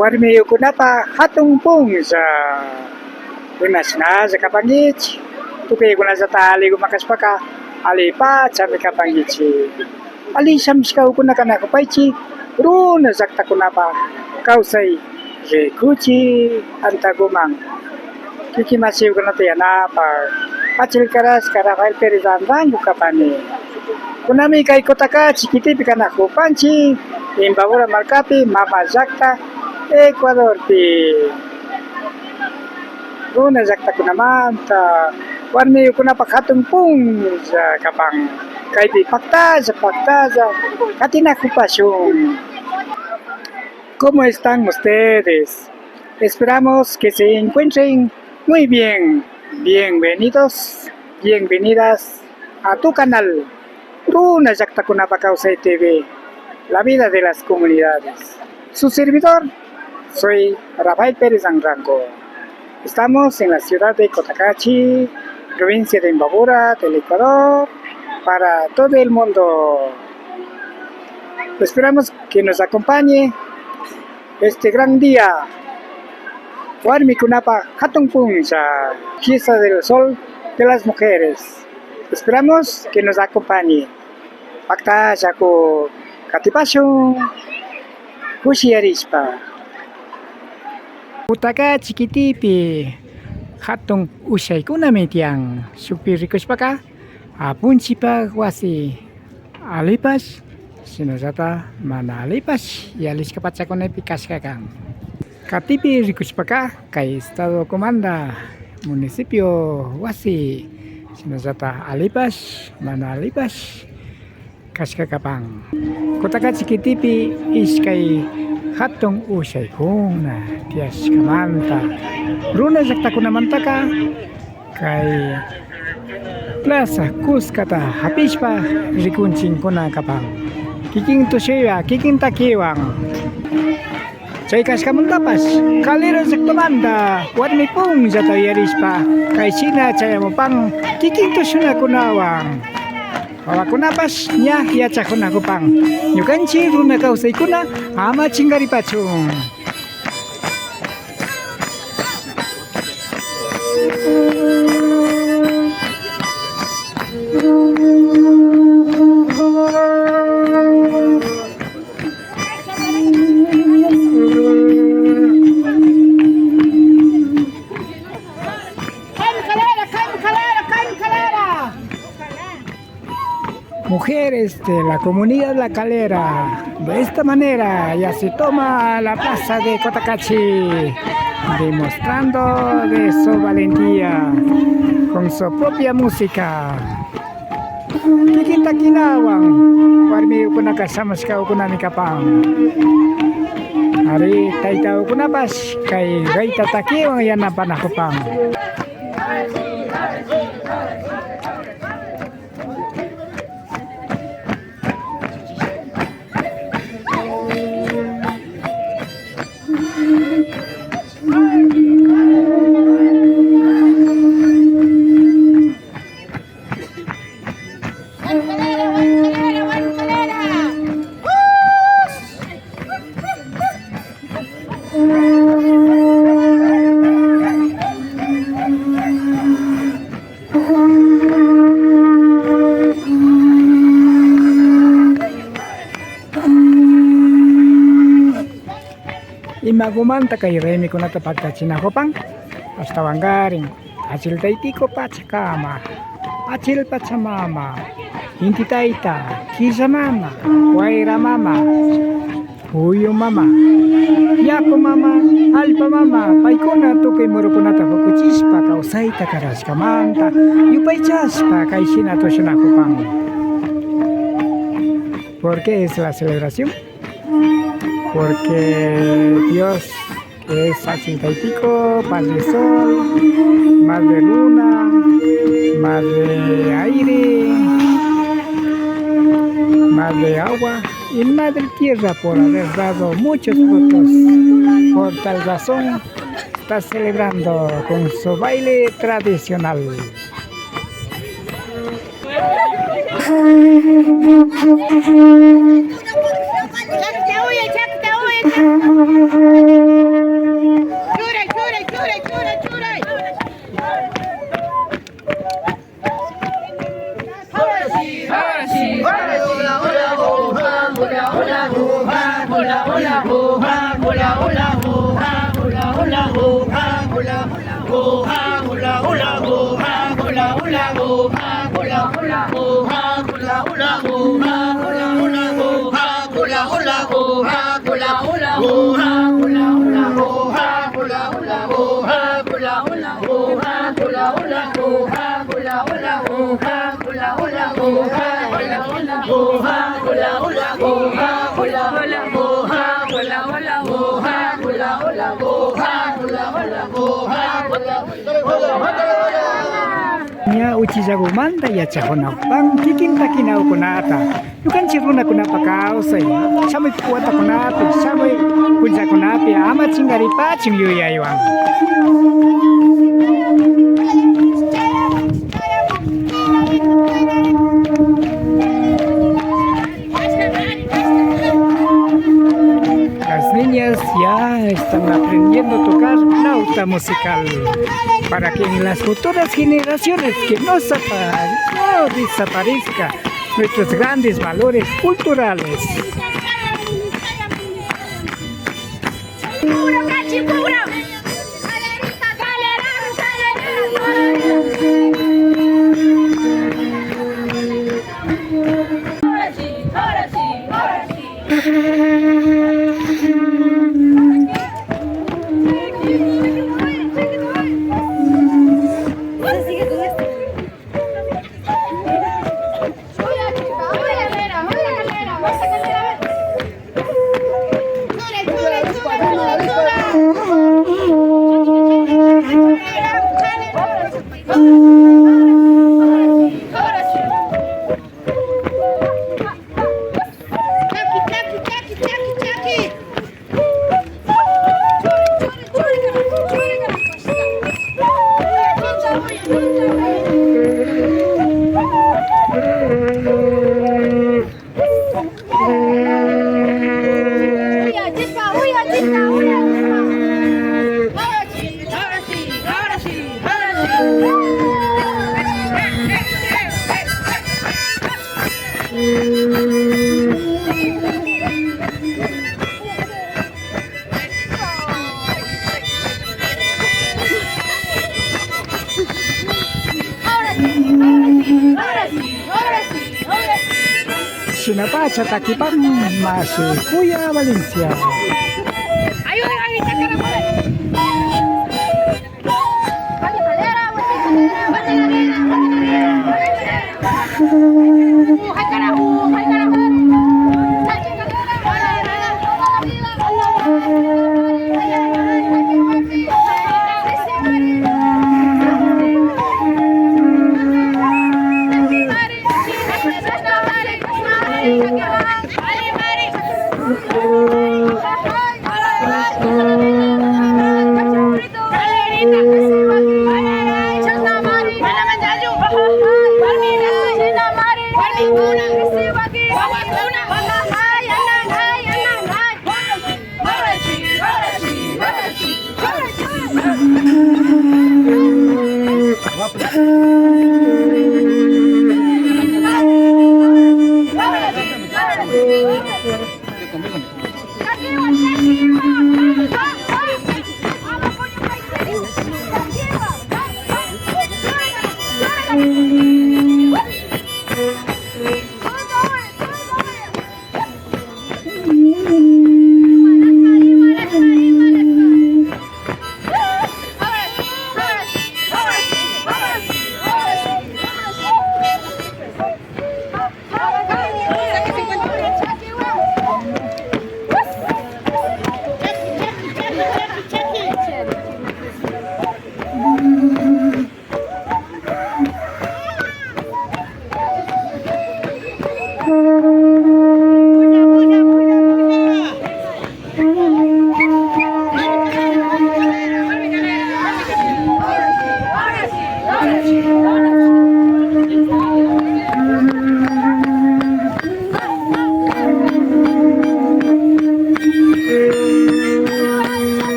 warmiyukunapa hatun punsa imasnaza kapangichi tukaykunallata alikumakashpaka alipachami kapankichik alishamiskawkuna kanakupaychik runa llaqtakunapa kawsay rikuchik antakuman kikimasiyukunata yanapak achillkarashka Rafael Pérez Andango kapani kunami kay Kotaka chiquitipi kanakupanchik Imbabura markapi mama llaqta Ecuadorpi runa llaqtakunamanta warmiyukunapa hatun punlla kapan kaypi paktalla katinakupashun. ¿Cómo están ustedes? Esperamos que se encuentren muy bien. Bienvenidos, bienvenidas a tu canal Runa Llaqtakunapa Kawsay TV, la vida de las comunidades. Su servidor, soy Rafael Pérez Andango. Estamos en la ciudad de Cotacachi, provincia de Imbabura, del Ecuador, para todo el mundo. Esperamos que nos acompañe este gran día. Warmikunapa hatun puncha, fiesta del sol de las mujeres. Esperamos que nos acompañe. Paktallaku katipashun hushiyarishpa. Kutaka chiquitipi hatun ushaykunami tiyan shukpi rikushpaka apunchipak wasi alipash shinallata mana alipash yalishka pachakunapi kashkakan. Katipi rikushpaka kay estado comanda municipio wasi shinallata alipash mana alipash kashkakapan. Kutaka chiquitipi ishkay hatun ushaykuna tiyashkamanta runa llaqtakunamantaka kay Plaza Cuscata hapishpa rikunchinkuna kapan kikin tushuywa kikin takiwan chay kashkamuntapash kalera llaqtamanta warmi punllata uyarishpa kay shina chayamupan kikin tushunakunawan wawakunapash ña yachakunakupan ñukanchik runa kawsaykuna ama chingaripachun. Mujeres de la comunidad La Calera, de esta manera ya se toma la plaza de Cotacachi, demostrando de su valentía con su propia música. Kikintakinawan, warmiyukuna samashkawkunami kapan. Ari taytawkunapash kay gaita takiwan yanapanakupan. Imagumanta kay Remy kunata pagkachinakopan hasta wangaring achil taytiko pachakama achil pachamama inti tayta kisa mama waira mama huyo mama yapo mama alpa mama paykuna tukay murukunata hukuchispa kawsayta karashkamanta yupaychaspa kay shina tushinakopan. ¿Por qué es la celebración? Porque Dios es Achiltaytico, Padre Sol, Madre Luna, Madre Aire, Madre Agua y Madre Tierra por haber dado muchos frutos. Por tal razón está celebrando con su baile tradicional. Nya uchi jago manda ya chahona bang kikin takinau kunata yukan chiruna kunapa kausai sampai kuata kunapi sampai kunja kunapi ama chingari paching yuyayuang las niñas ya están aprendiendo a tocar flauta musical para que en las futuras generaciones que no desaparezca nuestros grandes valores culturales. Sinapacha Taquipam, Masucuya, Valencia.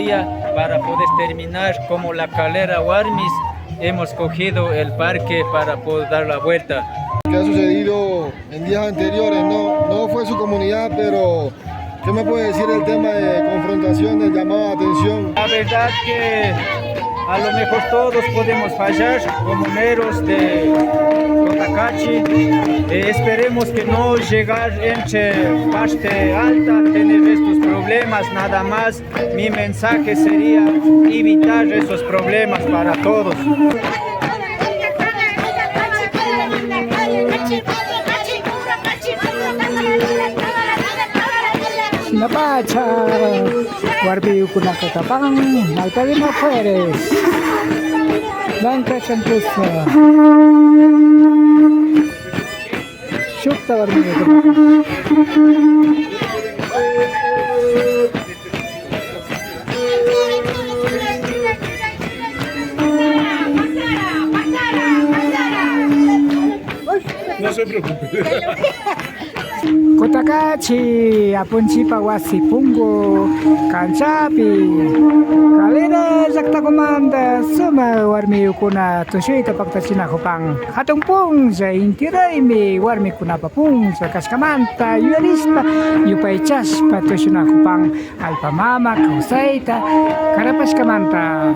día para poder terminar como la calera Warmis. Hemos cogido el parque para poder dar la vuelta. ¿Qué ha sucedido en días anteriores? No fue su comunidad, pero ¿qué me puede decir el tema de confrontaciones, llamado de atención? La verdad que a lo mejor todos podemos fallar, comuneros de Cotacachi. Esperemos que no llegar entre parte alta, tener estos problemas, nada más. Mi mensaje sería evitar esos problemas para todos. Sinapacha, Warbi Ukuna Katapang, Malpavino Fueres, Blanca Champusa, Shukta Warbi Ukuna. No se preocupe. Cotacachi, Apunchipa Wasipungo, Kanchapi, Kalera Zakta Comanda, Suma Warmi Ukuna, Tushita Paktachina Hopang, Hatong Pungza, Intiraimi, Warmi Kunapa Pungza, Kaskamanta, Yuarista, Yupai Chaspa, Tushina Hopang, Alpamama, Kausaita, Karapaskamanta.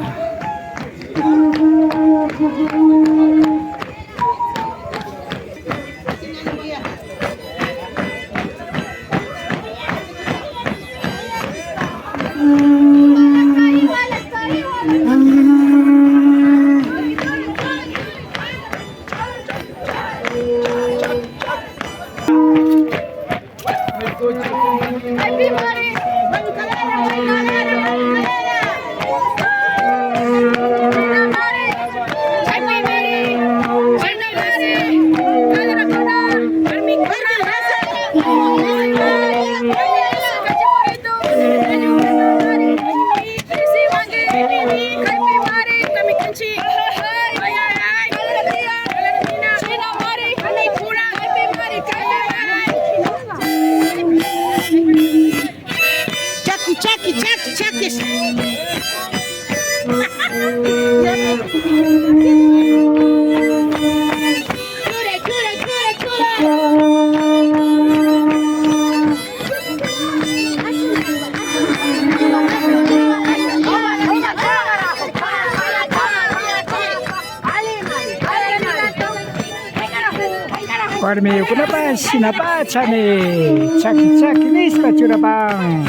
Warmi Ukuna Sinapacha ni Chaki Chaki Nispa Churabang.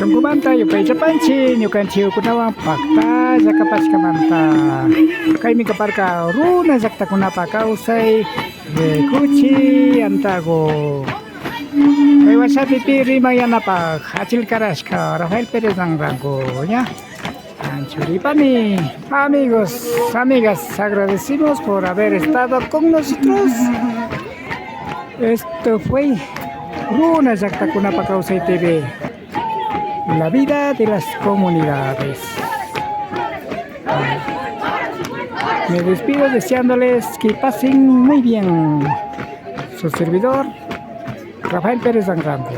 Sungkumanta Yupai Japanchi, Yukanchi Ukunawa Pakta, Zakapaskamanta. Kaimi Kaparka, Runa Zakta Kunapa Kausai, Kuchi, Antago. Kaiwasapi Piri Mayanapa, Hachil Karashka, Rafael Pérez Angrango, ¿ya? Anchuripani, amigos, amigas, agradecimos por haber estado con nosotros. Esto fue Runa Zakta Kunapa Kausai TV. La vida de las comunidades. Me despido deseándoles que pasen muy bien. Su servidor, Rafael Pérez Angrango.